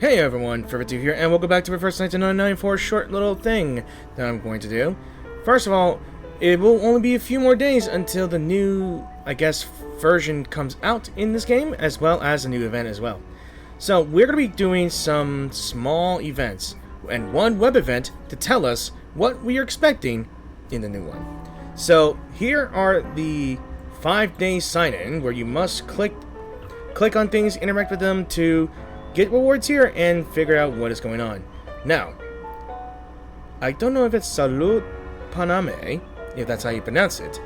Hey everyone, Fervor2 here, and welcome back to my first 1999 for a short little thing that I'm going to do. First of all, it will only be a few more days until the new, version comes out in this game, as well as a new event as well. So we're going to be doing some small events, and one web event to tell us what we are expecting in the new one. So here are the 5-day sign-in, where you must click on things, interact with them to get rewards here and figure out what is going on. Now, I don't know if it's Salud Paname, if that's how you pronounce it.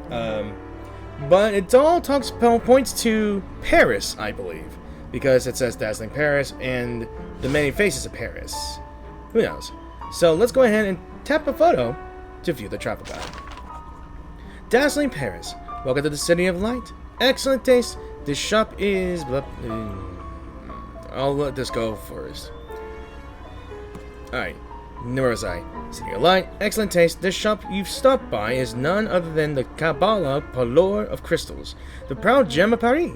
But it all points to Paris, I believe, because it says Dazzling Paris and the many faces of Paris. Who knows? So let's go ahead and tap a photo to view the travel guide. Dazzling Paris. Welcome to the City of Light. Excellent taste. This shop is... I'll let this go first. Alright. Nurazai. City of Light. Excellent taste. This shop you've stopped by is none other than the Kabbalah Parlour of Crystals, the proud gem of Paris.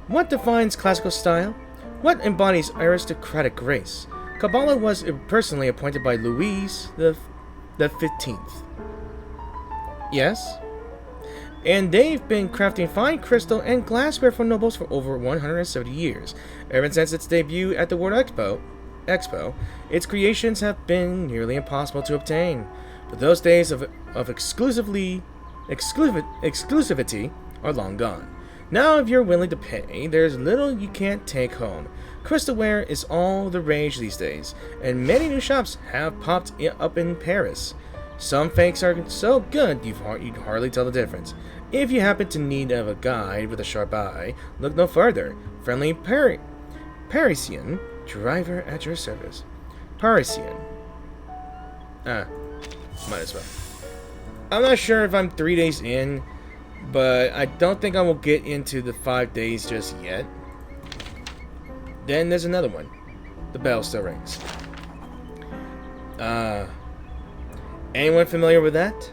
What defines classical style? What embodies aristocratic grace? Kabbalah was personally appointed by Louis the 15th. Yes? And they've been crafting fine crystal and glassware for nobles for over 170 years. Ever since its debut at the World Expo, its creations have been nearly impossible to obtain. But those days of exclusivity are long gone. Now, if you're willing to pay, there's little you can't take home. Crystalware is all the rage these days, and many new shops have popped up in Paris. Some fakes are so good you'd hardly tell the difference. If you happen to need of a guide with a sharp eye, look no further. Friendly Parisian driver at your service. Parisian. Might as well. I'm not sure if I'm 3 days in, but I don't think I will get into the 5 days just yet. Then there's another one. The bell still rings. Anyone familiar with that?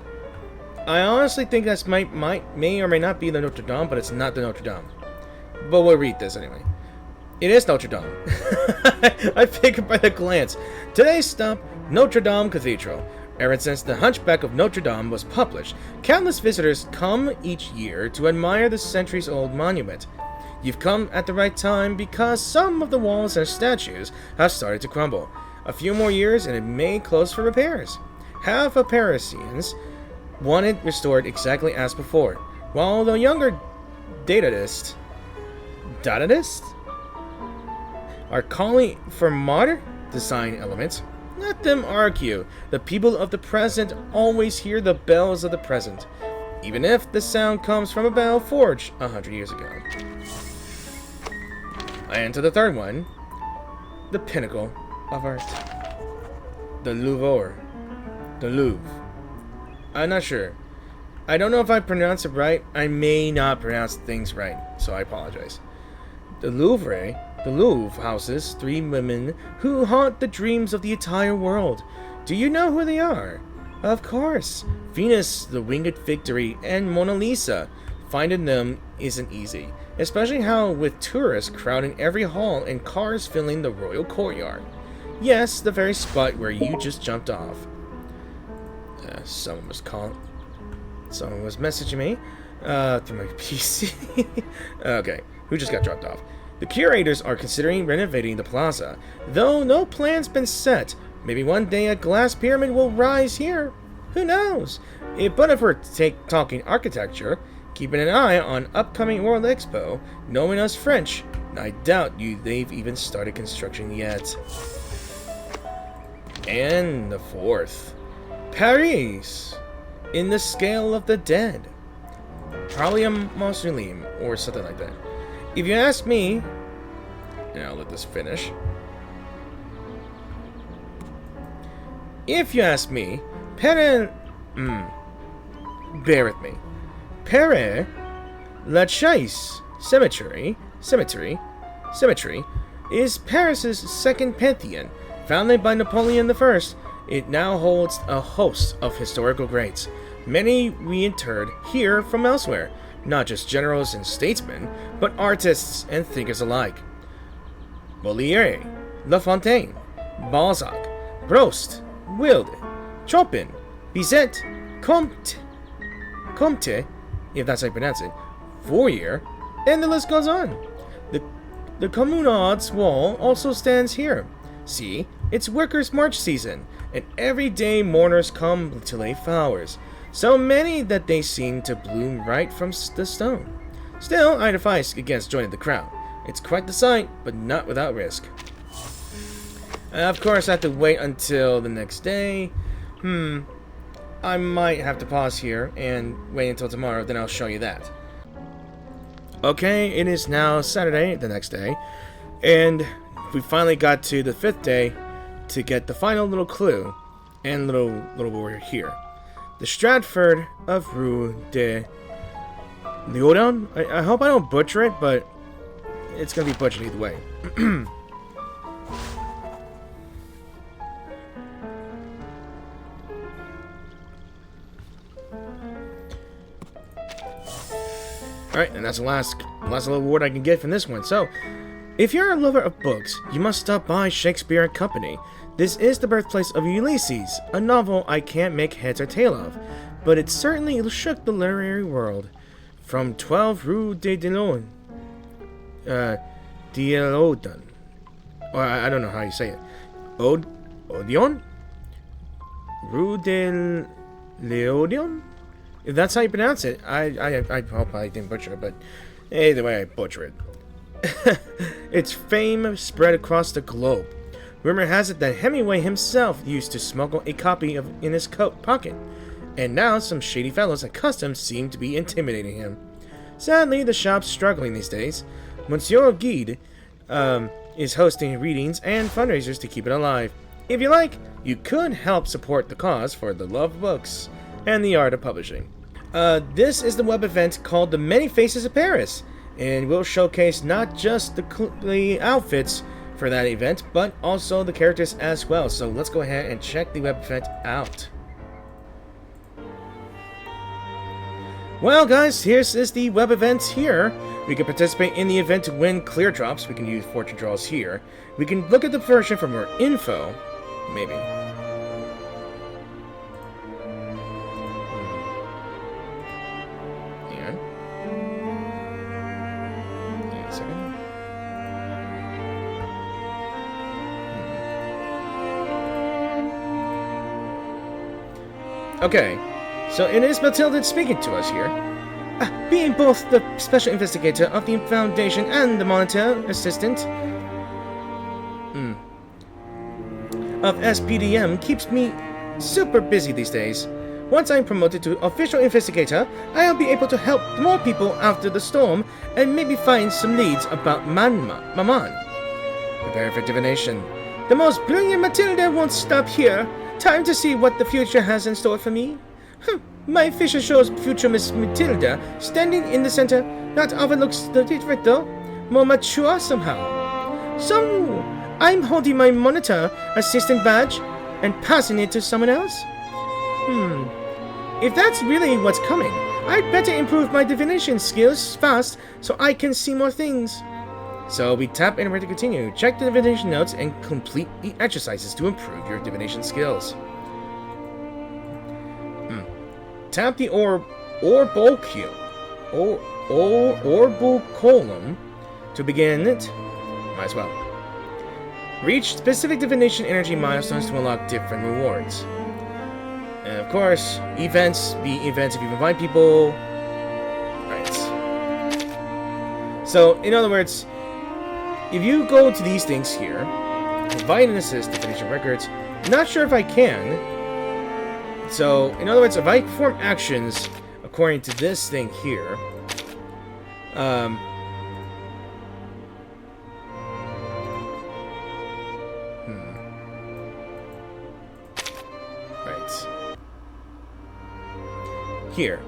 I honestly think that may or may not be the Notre Dame, but it's not the Notre Dame. But we'll read this anyway. It is Notre Dame. I figured by the glance. Today's stop, Notre Dame Cathedral. Ever since The Hunchback of Notre Dame was published, countless visitors come each year to admire the centuries-old monument. You've come at the right time because some of the walls and statues have started to crumble. A few more years and it may close for repairs. Half of Parisians want it restored exactly as before, while the younger datadists are calling for modern design elements. Let them argue. The people of the present always hear the bells of the present, even if the sound comes from a bell forged 100 years ago. And to the third one, the pinnacle of art, the Louvre. The Louvre. I'm not sure. I don't know if I pronounce it right. I may not pronounce things right, so I apologize. The Louvre houses 3 women who haunt the dreams of the entire world. Do you know who they are? Of course. Venus, the Winged Victory, and Mona Lisa. Finding them isn't easy, especially how with tourists crowding every hall and cars filling the royal courtyard. Yes, the very spot where you just jumped off. Someone was messaging me through my PC. Okay, who just got dropped off? The curators are considering renovating the plaza, though no plan's been set. Maybe one day a glass pyramid will rise here. Who knows? But if we're talking architecture, keeping an eye on upcoming World Expo, knowing us French, I doubt they've even started construction yet. And the fourth. Paris, in the scale of the dead. Probably a mausoleum or something like that. If you ask me, and I'll let this finish. If you ask me, bear with me. Père Lachaise Cemetery is Paris's second pantheon, founded by Napoleon I. It now holds a host of historical greats, many reinterred here from elsewhere, not just generals and statesmen, but artists and thinkers alike. Molière, La Fontaine, Balzac, Proust, Wilde, Chopin, Bizet, Comte, if that's how you pronounce it, Fourier, and the list goes on. The Communards wall also stands here. See, it's Workers' March season, and every day mourners come to lay flowers, so many that they seem to bloom right from the stone. Still, I defy against joining the crowd. It's quite the sight, but not without risk. Of course, I have to wait until the next day. I might have to pause here and wait until tomorrow, then I'll show you that. Okay, it is now Saturday, the next day, and we finally got to the 5th day to get the final little clue and little word here. The Stratford of Rue de Léodon. I hope I don't butcher it, but it's gonna be butchered either way. Alright, and that's the last little word I can get from this one. So, if you're a lover of books, you must stop by Shakespeare and Company. This is the birthplace of Ulysses, a novel I can't make heads or tail of, but it certainly shook the literary world. From 12 Rue de Dillon, Dielodon, or I don't know how you say it, Odeon? Rue de Leodion? If that's how you pronounce it, I hope I didn't butcher it, but either way I butcher it. Its fame spread across the globe. Rumor has it that Hemingway himself used to smuggle a copy in his coat pocket, and now some shady fellows at customs seem to be intimidating him. Sadly, the shop's struggling these days. Monsieur Guide is hosting readings and fundraisers to keep it alive. If you like, you could help support the cause for the love of books and the art of publishing. This is the web event called The Many Faces of Paris, and we'll showcase not just the outfits for that event, but also the characters as well. So let's go ahead and check the web event out. Well guys, here's the web event here. We can participate in the event to win clear drops. We can use fortune draws here. We can look at the version for more info, maybe. Okay, so it is Matilda speaking to us here. Being both the special investigator of the Foundation and the monitor assistant of SPDM keeps me super busy these days. Once I'm promoted to official investigator, I'll be able to help more people after the storm and maybe find some leads about Maman. Prepare for divination. The most brilliant Matilda won't stop here. Time to see what the future has in store for me. My vision shows future Miss Matilda standing in the center. That overlooks the different though. More mature somehow. So, I'm holding my monitor assistant badge and passing it to someone else? If that's really what's coming, I'd better improve my divination skills fast so I can see more things. So we tap and ready to continue. Check the divination notes and complete the exercises to improve your divination skills. Tap the orboculum to begin it. Might as well. Reach specific divination energy milestones to unlock different rewards. And of course, events if you invite people. Right. So, in other words, if you go to these things here, provide and assist divination records, not sure if I can. So, in other words, if I perform actions according to this thing here, right. Here.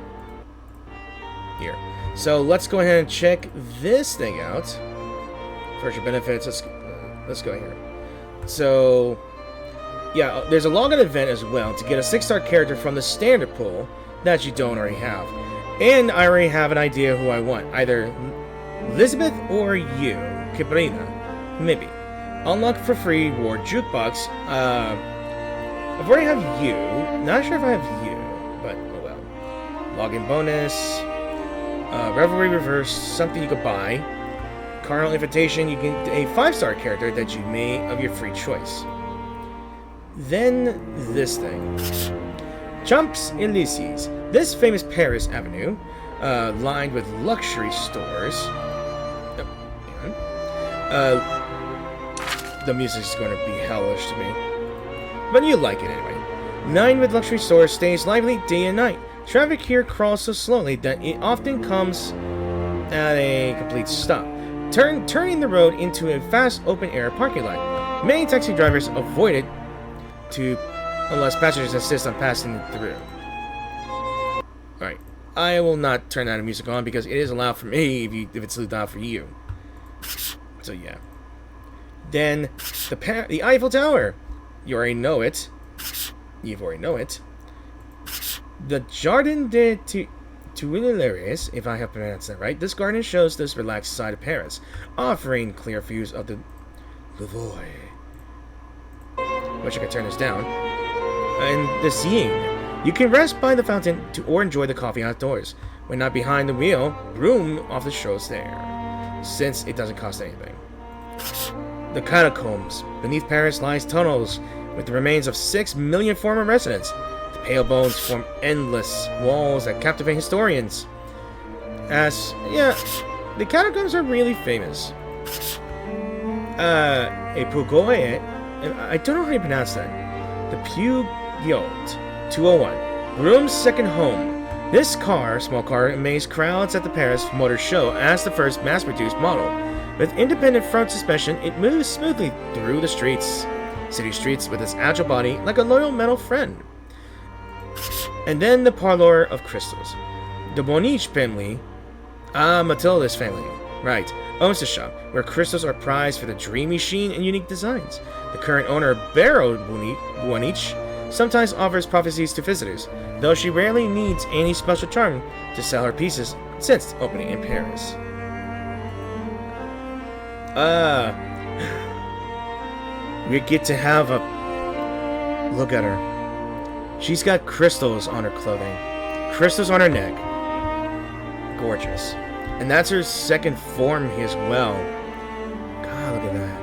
So, let's go ahead and check this thing out. First your benefits, let's go here. So, yeah, there's a login event as well to get a 6-star character from the standard pool that you don't already have. And I already have an idea who I want, either Elizabeth or you, Caprina, maybe. Unlock for free reward jukebox. I've already have you. Not sure if I have you, but oh well. Login bonus. Revelry reverse. Something you could buy. Carnal invitation. You get a 5-star character that you may of your free choice. Then this thing. Champs Elysees. This famous Paris avenue, lined with luxury stores. The music is going to be hellish to me. But you like it anyway. Lined with luxury stores, stays lively day and night. Traffic here crawls so slowly that it often comes at a complete stop, turning the road into a fast open-air parking lot. Many taxi drivers avoid it unless passengers insist on passing through. Alright, I will not turn that music on because it is allowed for me if it's loud for you. So yeah. Then, the Eiffel Tower. You already know it. You've already know it. The Jardin des Tuileries, if I have pronounced that right. This garden shows this relaxed side of Paris, offering clear views of the Louvre. Wish I could turn this down. And the Seine. You can rest by the fountain or enjoy the coffee outdoors. When not behind the wheel, room off the shows there, since it doesn't cost anything. The catacombs. Beneath Paris lies tunnels with the remains of 6 million former residents. The pale bones form endless walls that captivate historians. The catacombs are really famous. A Pugoet, I don't know how you pronounce that. The Pugot 201. Broom's second home. This small car, amazed crowds at the Paris Motor Show as the first mass-produced model. With independent front suspension, it moves smoothly through the city streets with its agile body like a loyal metal friend. And then the Parlour of Crystals. The Bonich family, Matilda's family, right, owns the shop, where crystals are prized for the dreamy sheen and unique designs. The current owner, Barrow Bonich, sometimes offers prophecies to visitors, though she rarely needs any special charm to sell her pieces since opening in Paris. We get to have a look at her. She's got crystals on her clothing, crystals on her neck. Gorgeous. And that's her second form as well. God, look at that.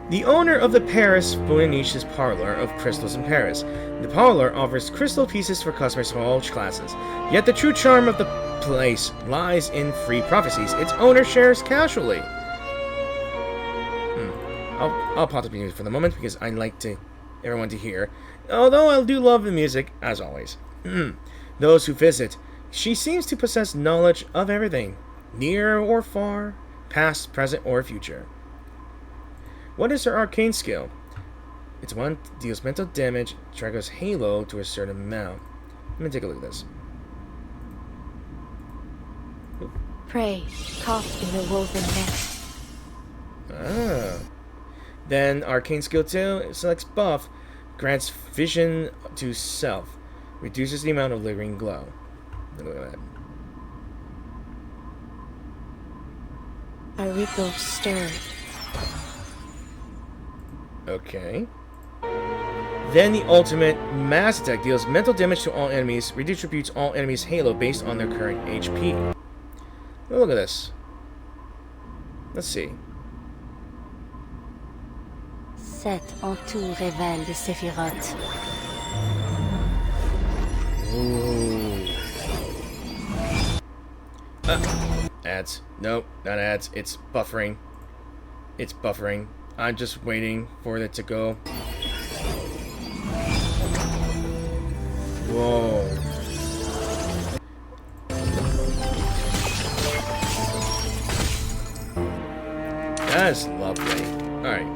The owner of the Paris Bonnich's Parlour of Crystals in Paris. The parlour offers crystal pieces for customers from all classes. Yet the true charm of the place lies in free prophecies its owner shares casually. I'll pause the music for the moment because I like everyone to hear. Although I do love the music, as always. Those who visit, she seems to possess knowledge of everything, near or far, past, present, or future. What is her arcane skill? It's one deals mental damage, triggers halo to a certain amount. Let me take a look at this. Pray, caught in the woven net. Then arcane skill 2 selects buff, grants vision to self, reduces the amount of lingering glow. Look at that. A ripple stirred. Okay. Then the ultimate mass attack deals mental damage to all enemies, redistributes all enemies' halo based on their current HP. Look at this. Let's see. Cette en tout révèle de Sephiroth. Ooh. Ads. Nope, not ads. It's buffering. It's buffering. I'm just waiting for it to go. Whoa. That is lovely. Alright.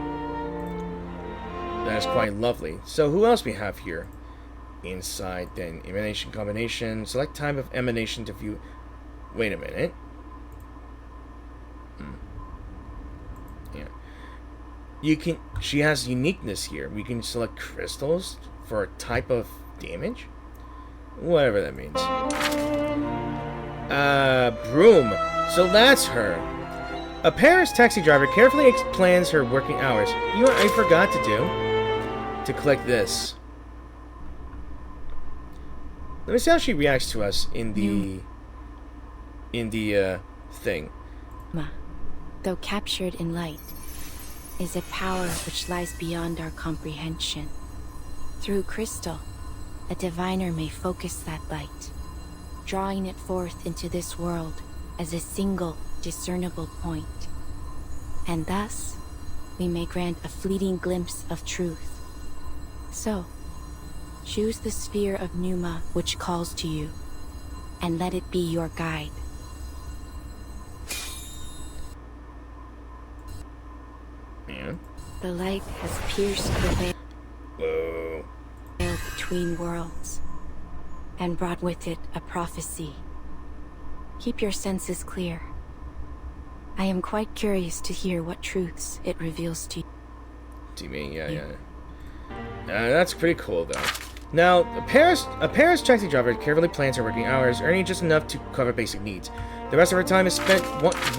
That is quite lovely. So who else we have here? Inside, then emanation combination. Select type of emanation to view. Wait a minute. Yeah. You can. She has uniqueness here. We can select crystals for a type of damage. Whatever that means. Broom. So that's her. A Paris taxi driver carefully plans her working hours. You know what I forgot to do? To click this. Let me see how she reacts to us in the thing. Though captured in light, is a power which lies beyond our comprehension. Through crystal, a diviner may focus that light, drawing it forth into this world as a single discernible point. And thus, we may grant a fleeting glimpse of truth. So, choose the sphere of Pneuma which calls to you, and let it be your guide. Yeah. The light has pierced the veil Whoa. between worlds, and brought with it a prophecy. Keep your senses clear. I am quite curious to hear what truths it reveals to you. Do you mean? Yeah. That's pretty cool, though. Now, a Paris taxi driver carefully plans her working hours, earning just enough to cover basic needs. The rest of her time is spent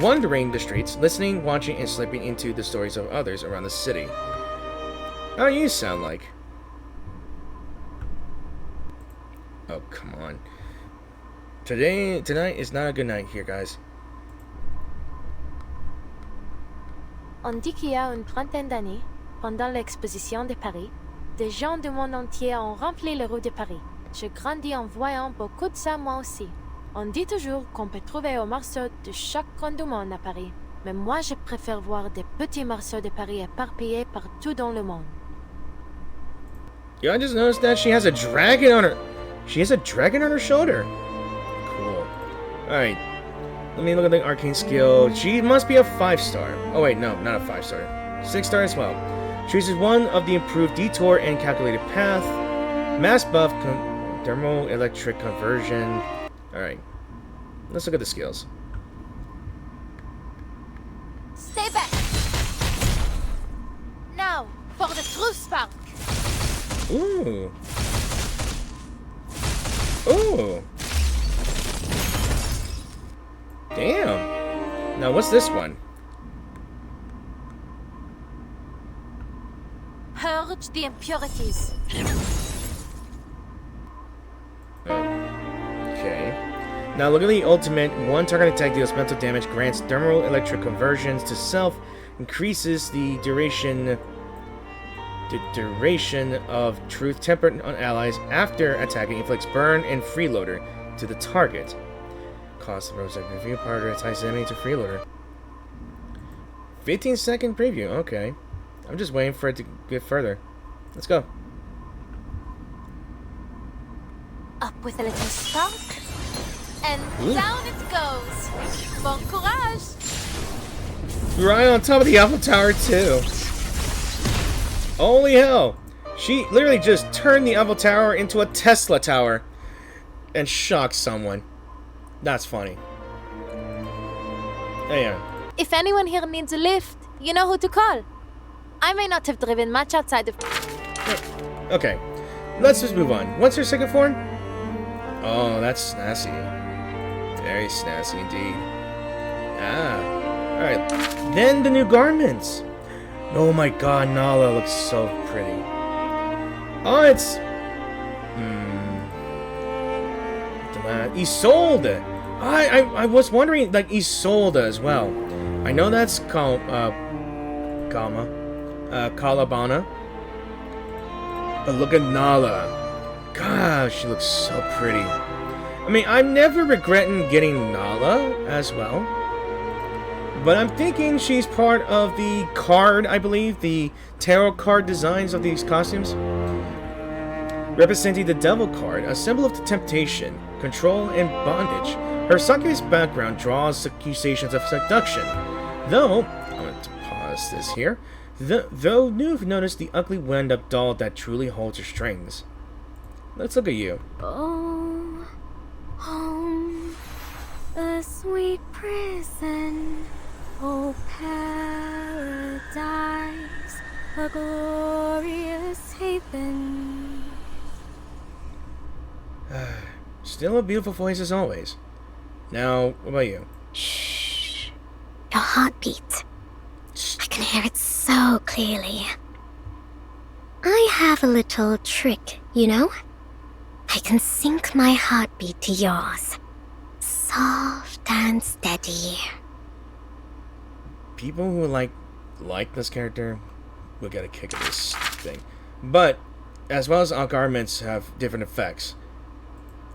wandering the streets, listening, watching, and slipping into the stories of others around the city. How do you sound like? Oh, come on. Tonight is not a good night here, guys. On dit qu'il y a une trentaine d'années, pendant l'exposition de Paris, des gens du monde entier ont rempli les rues de Paris. J'ai grandi en voyant beaucoup de ça moi aussi. On dit toujours qu'on peut trouver un morceau de chaque coin du monde à Paris. Mais moi, je préfère voir des petits morceaux de Paris éparpillés partout dans le monde. Yeah, I just noticed that she has a dragon on her. She has a dragon on her shoulder. Cool. Alright. Let me look at the arcane skill. She must be a 5-star. Oh wait, no, not a 5-star. 6-star as well. Chooses one of the improved detour and calculated path. Mass buff, thermoelectric conversion. Alright. Let's look at the skills. Stay back! Now, for the true spark! Ooh. Ooh. Damn. Now, what's this one? Purge the impurities. Okay. Now, look at the ultimate. One target attack deals mental damage, grants thermal electric conversions to self, increases the duration of truth tempered on allies after attacking, inflicts burn and freeloader to the target. Cost of Rosette review, power to entice enemy to freeloader. 15-second preview, okay. I'm just waiting for it to get further. Let's go. Up with a little spark, and down it goes. Bon courage! Right on top of the Alpha Tower, too. Holy hell! She literally just turned the Eiffel Tower into a Tesla Tower and shocked someone. That's funny. Yeah. If anyone here needs a lift, you know who to call. I may not have driven much outside of... Okay, let's just move on. What's her second form? Oh, that's snazzy. Very snazzy indeed. Ah. Alright. Then the new garments. Oh my god, Nala looks so pretty. Oh, it's... Isolde! I was wondering, like, Isolde as well. I know that's Calabana. But look at Nala. Gosh, she looks so pretty. I mean, I'm never regretting getting Nala as well. But I'm thinking she's part of the card, I believe, the tarot card designs of these costumes. Representing the Devil card, a symbol of the temptation, control, and bondage. Her succubus background draws accusations of seduction. Though, I'm going to pause this here. Though you've noticed the ugly wind-up doll that truly holds her strings. Let's look at you. Oh, home, a sweet prison. Oh, paradise, a glorious haven. Still a beautiful voice as always. Now, what about you? Shh. Your heartbeat. I can hear it so clearly. I have a little trick, you know? I can sync my heartbeat to yours. Soft and steady. People who like this character will get a kick of this thing. But, as well as our garments have different effects.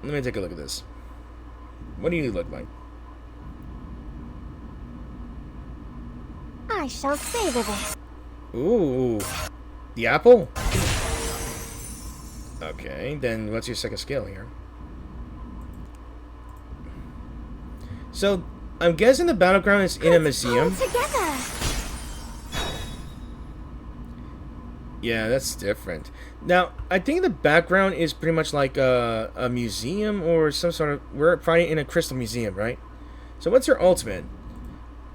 Let me take a look at this. What do you look like? I shall savor this. Ooh. The apple? Okay, then what's your second skill here? So, I'm guessing the battleground is in a museum. Together. Yeah, that's different. Now, I think the background is pretty much like a museum or some sort of... We're probably in a crystal museum, right? So what's her ultimate?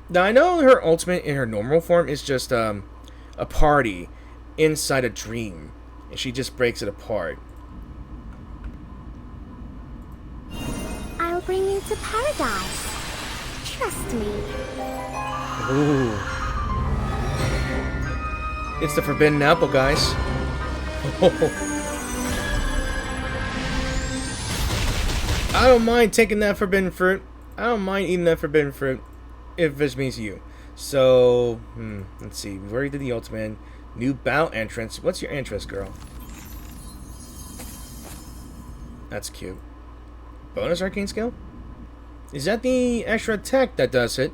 Now, I know her ultimate in her normal form is just a party inside a dream. And she just breaks it apart. I'll bring you to paradise. Trust me. Ooh. It's the forbidden apple, guys. I don't mind taking that forbidden fruit. I don't mind eating that forbidden fruit if this means you. So, let's see. We've already did the ultimate. New battle entrance. What's your entrance, girl? That's cute. Bonus arcane skill? Is that the extra attack that does it?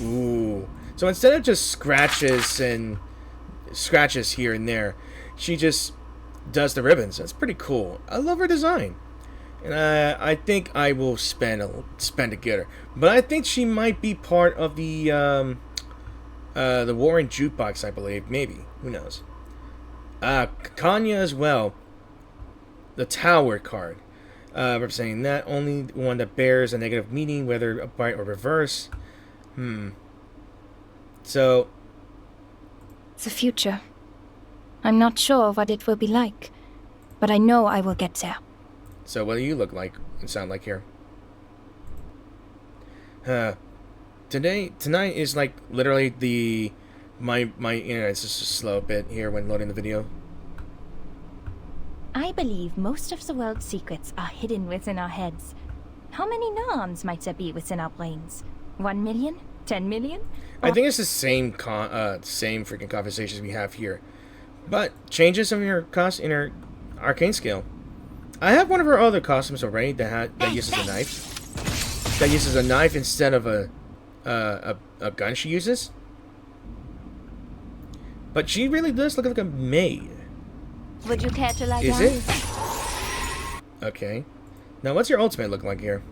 Ooh. So instead of just scratches here and there, she just does the ribbons. That's pretty cool. I love her design. And I think I will spend to get her. But I think she might be part of the Warren Jukebox, I believe. Maybe. Who knows? Kanya as well. The Tower card. Representing that only one that bears a negative meaning, whether upright or reverse. So... The future. I'm not sure what it will be like, but I know I will get there. So what do you look like and sound like here? Tonight is like literally my internet's just slow a bit here when loading the video. I believe most of the world's secrets are hidden within our heads. How many neurons might there be within our brains? 1 million? 10 million? I think it's the same same freaking conversations we have here. But changes in her in her arcane skill. I have one of her other costumes already that uses a knife. That uses a knife instead of a gun she uses. But she really does look like a maid. Would you care to lie Is down? it? Okay. Now what's your ultimate look like here?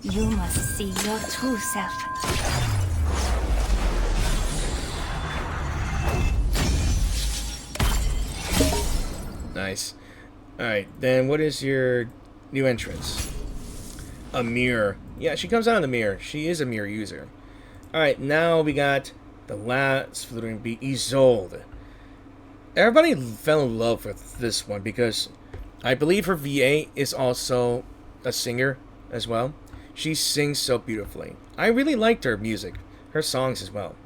You must see your true self. Nice. Alright, then what is your new entrance? A mirror. Yeah, she comes out in the mirror. She is a mirror user. Alright, now we got the last fluttering bee, Isolde. Everybody fell in love with this one because I believe her VA is also a singer as well. She sings so beautifully. I really liked her music, her songs as well.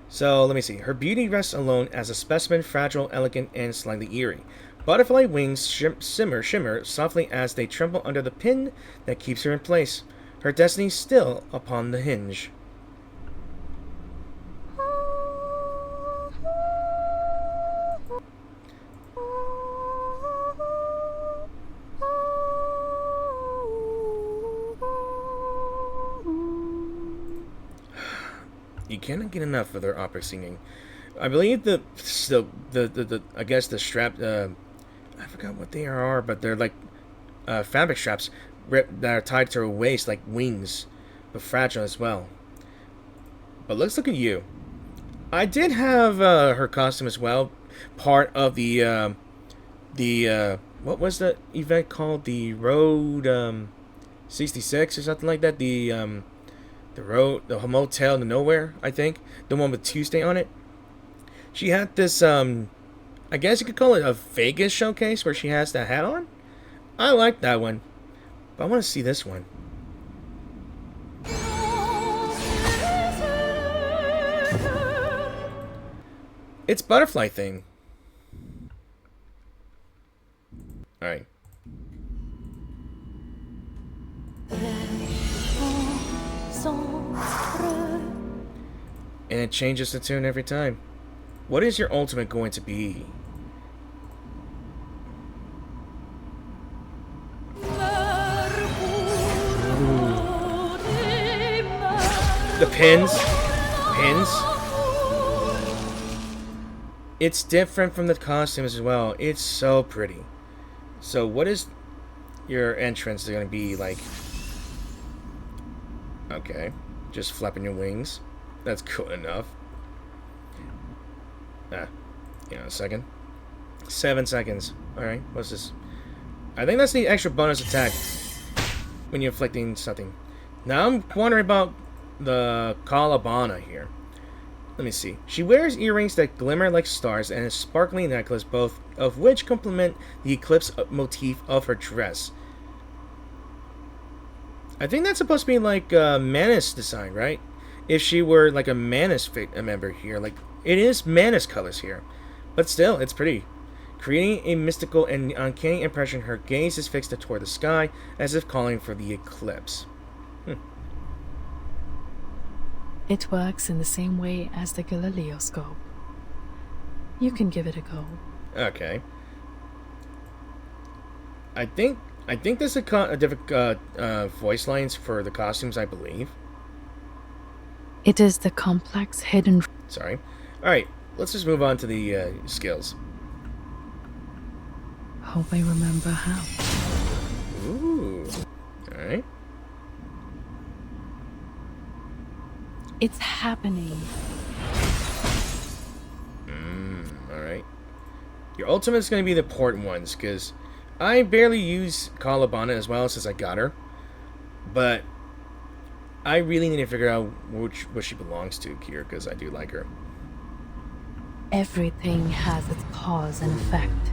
So, let me see. Her beauty rests alone as a specimen, fragile, elegant, and slightly eerie. Butterfly wings shimmer softly as they tremble under the pin that keeps her in place. Her destiny still upon the hinge. You cannot get enough of their opera singing. I believe the I guess the strap, I forgot what they are, but they're like fabric straps that are tied to her waist like wings, but fragile as well. But let's look at you. I did have her costume as well, part of the what was the event called? The Road 66 or something like that. The Motel to Nowhere, I think. The one with Tuesday on it. She had this, I guess you could call it a Vegas showcase where she has the hat on. I like that one. But I want to see this one. It's butterfly thing. Alright. And it changes the tune every time. What is your ultimate going to be? Ooh. The pins. Pins. It's different from the costumes as well. It's so pretty. So what is your entrance going to be like? Okay. Just flapping your wings. That's cool enough. A second. 7 seconds. Alright, what's this? I think that's the extra bonus attack when you're inflicting something. Now I'm wondering about the Kalabana here. Let me see. She wears earrings that glimmer like stars and a sparkling necklace, both of which complement the eclipse motif of her dress. I think that's supposed to be like a Manus design, right? If she were like a Manus member here, like it is Manus colors here, but still, it's pretty. Creating a mystical and uncanny impression, her gaze is fixed toward the sky, as if calling for the eclipse. It works in the same way as the Galilioscope. You can give it a go. Okay. I think there's a different voice lines for the costumes, I believe. It is the complex hidden... Sorry. Alright, let's just move on to the skills. Hope I remember how. Ooh. Alright. It's happening. Alright. Your ultimate is going to be the important ones, because I barely use Kalabana as well since I got her. But I really need to figure out what she belongs to here, because I do like her. Everything has its cause and effect.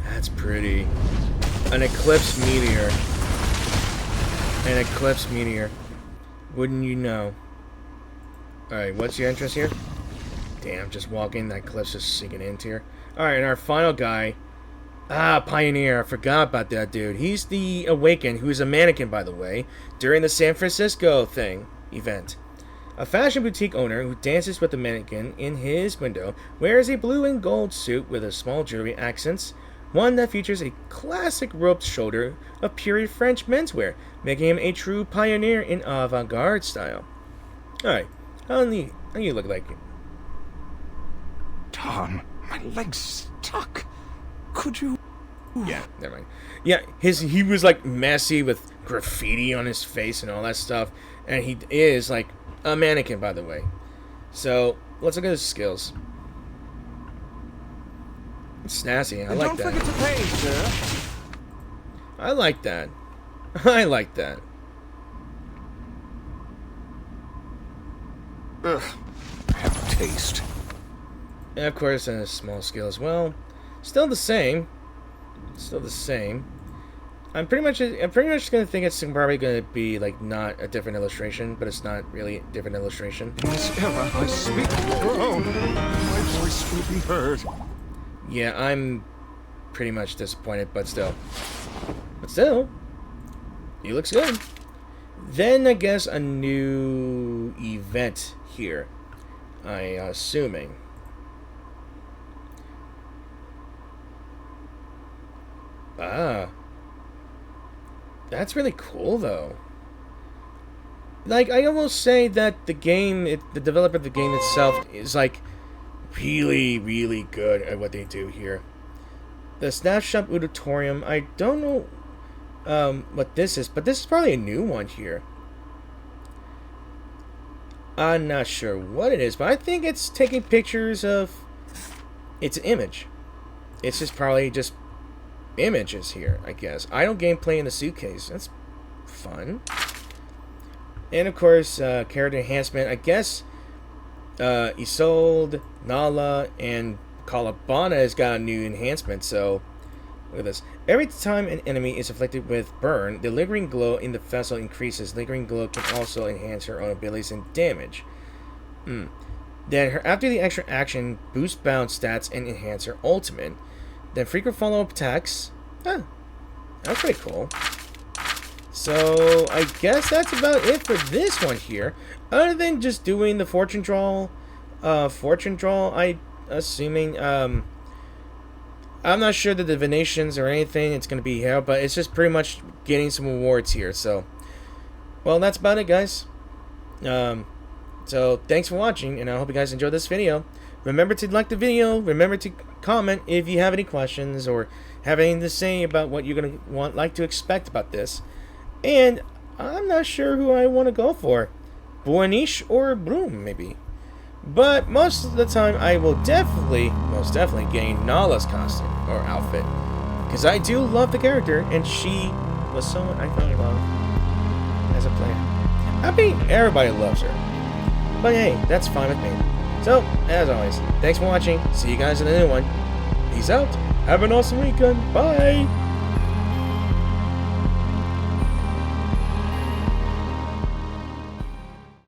That's pretty. An eclipse meteor. An eclipse meteor. Wouldn't you know? Alright, what's your entrance here? Damn, just walking, that eclipse is sinking into here. Alright, and our final guy. Pioneer. I forgot about that dude. He's the Awakened, who is a mannequin, by the way, during the San Francisco event. A fashion boutique owner who dances with the mannequin in his window wears a blue and gold suit with a small jewelry accents, one that features a classic roped shoulder of period French menswear, making him a true pioneer in avant-garde style. Alright, how do you look like? Tom, my leg's stuck. Could you... Yeah, never mind. Yeah, he was like messy with graffiti on his face and all that stuff, and he is like a mannequin, by the way. So let's look at his skills. It's snazzy. I like that. Don't forget to pay, sir. I like that. I like that. Ugh, I have a taste. And of course, a small scale as well. Still the same. Still the same. I'm pretty much gonna think it's probably gonna be like not a different illustration, but it's not really a different illustration. In this era, I speak alone. My voice will be heard. Yeah, I'm pretty much disappointed, but still. But still, he looks good. Then I guess a new event here. I'm assuming. That's really cool, though. Like, I almost say that the game, the developer of the game itself is, like, really, really good at what they do here. The Snapshot Auditorium, I don't know what this is, but this is probably a new one here. I'm not sure what it is, but I think it's taking pictures of... It's an image. It's just probably just images here, I guess. Idle gameplay in the suitcase. That's fun. And of course, character enhancement. I guess Isolde, Nala, and Kalabana has got a new enhancement, so Look at this. Every time an enemy is afflicted with burn, the lingering glow in the vessel increases. Lingering glow can also enhance her own abilities and damage. Then after the extra action, boost bounce stats and enhance her ultimate. Then frequent follow-up attacks. Huh. That's pretty cool. So I guess that's about it for this one here. Other than just doing the fortune draw, I assuming I'm not sure the divinations or anything it's gonna be here, but it's just pretty much getting some awards here. So, well, that's about it, guys. So thanks for watching, and I hope you guys enjoyed this video. Remember to like the video. Remember to comment if you have any questions or have anything to say about what you're gonna like to expect about this. And I'm not sure who I want to go for, Boanish or Bloom maybe. But most of the time, I will most definitely gain Nala's costume or outfit, because I do love the character, and she was someone I fell in love as a player. I mean, everybody loves her, but hey, that's fine with me. So, as always, thanks for watching. See you guys in the new one. Peace out. Have an awesome weekend. Bye.